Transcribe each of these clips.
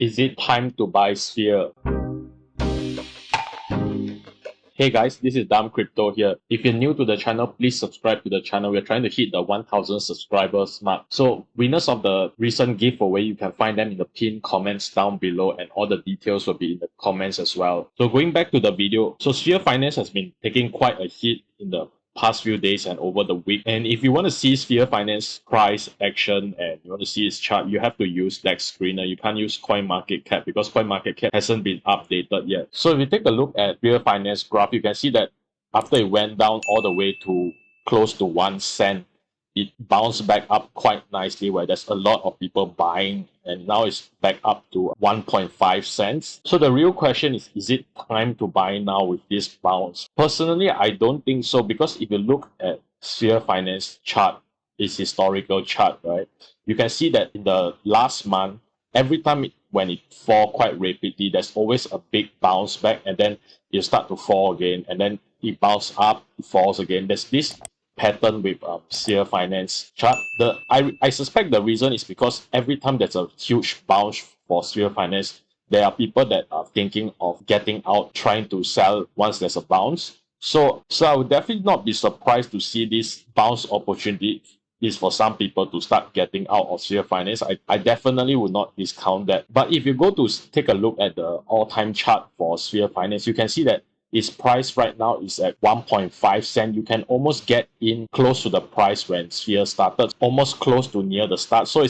Is it time to buy Sphere? Hey guys, this is Dumb Crypto here. If you're new to the channel, please subscribe to the channel. We're trying to hit the 1000 subscribers mark. So winners of the recent giveaway, you can find them in the pinned comments down below, and all the details will be in the comments as well. So going back to the video, so Sphere Finance has been taking quite a hit in the past few days and over the week. And if you want to see Sphere Finance price action and you want to see its chart, you have to use Dex Screener. You can't use CoinMarketCap because CoinMarketCap hasn't been updated yet. So if you take a look at Sphere Finance graph, you can see that after it went down all the way to close to 1 cent, it bounced back up quite nicely where there's a lot of people buying, and now it's back up to 1.5 cents. So the real question is it time to buy now with this bounce? Personally, I don't think so, because if you look at Sphere Finance chart, its historical chart, right, you can see that in the last month, every time when it fall quite rapidly, there's always a big bounce back, and then it start to fall again, and then it bounce up, it falls again. There's this pattern with Sphere Finance chart. I suspect the reason is because every time there's a huge bounce for Sphere Finance, there are people that are thinking of getting out, trying to sell once there's a bounce. So I would definitely not be surprised to see this bounce opportunity is for some people to start getting out of Sphere Finance. I definitely would not discount that. But if you go to take a look at the all-time chart for Sphere Finance, you can see that its price right now is at 1.5 cent. You can almost get in close to the price when Sphere started, almost close to near the start. So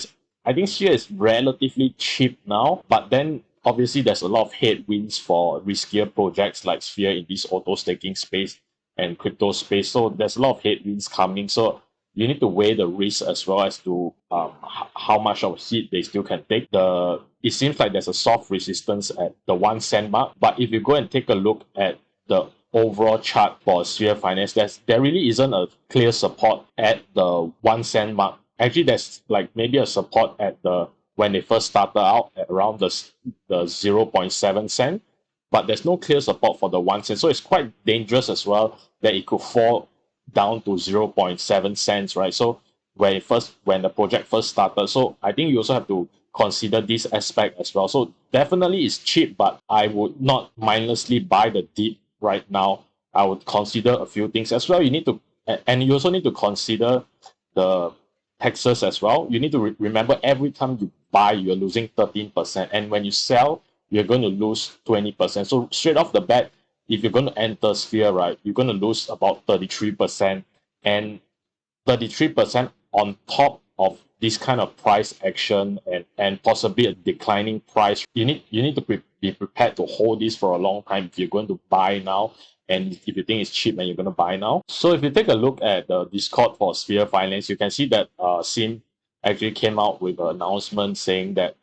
I think Sphere is relatively cheap now, but then obviously there's a lot of headwinds for riskier projects like Sphere in this auto staking space and crypto space. So there's a lot of headwinds coming. So you need to weigh the risk as well as to how much of hit they still can take. It seems like there's a soft resistance at the 1 cent mark, but if you go and take a look at the overall chart for Sphere Finance, there really isn't a clear support at the 1 cent mark. Actually, there's like maybe a support at when they first started out at around the 0.7 cent, but there's no clear support for the 1 cent. So it's quite dangerous as well that it could fall down to 0.7 cents, right? So when the project first started. So I think you also have to consider this aspect as well. So definitely it's cheap, but I would not mindlessly buy the dip right now. I would consider a few things as well. You also need to consider the taxes as well. You need to remember every time you buy, you're losing 13%, and when you sell, you're going to lose 20%. So straight off the bat, if you're going to enter Sphere, right, you're going to lose about 33%, and 33% on top of this kind of price action and possibly a declining price. You need to be prepared to hold this for a long time if you're going to buy now, and if you think it's cheap and you're going to buy now. So if you take a look at the Discord for Sphere Finance, you can see that Sim actually came out with an announcement saying that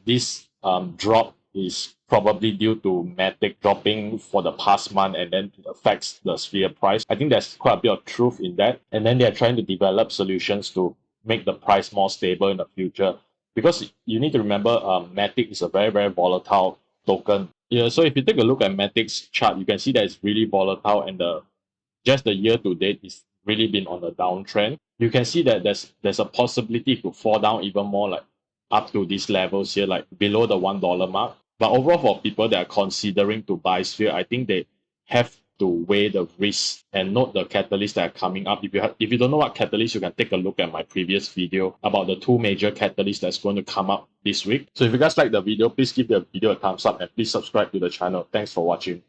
this drop is probably due to Matic dropping for the past month, and then it affects the Sphere price. I think there's quite a bit of truth in that. And then they're trying to develop solutions to make the price more stable in the future. Because you need to remember, Matic is a very, very volatile token. Yeah, so if you take a look at Matic's chart, you can see that it's really volatile, and just the year to date is really been on the downtrend. You can see that there's a possibility to fall down even more, like up to these levels here, like below the $1 mark. But overall, for people that are considering to buy Sphere, I think they have to weigh the risk and note the catalysts that are coming up. If you don't know what catalysts, you can take a look at my previous video about the 2 major catalysts that's going to come up this week. So if you guys like the video, please give the video a thumbs up and please subscribe to the channel. Thanks for watching.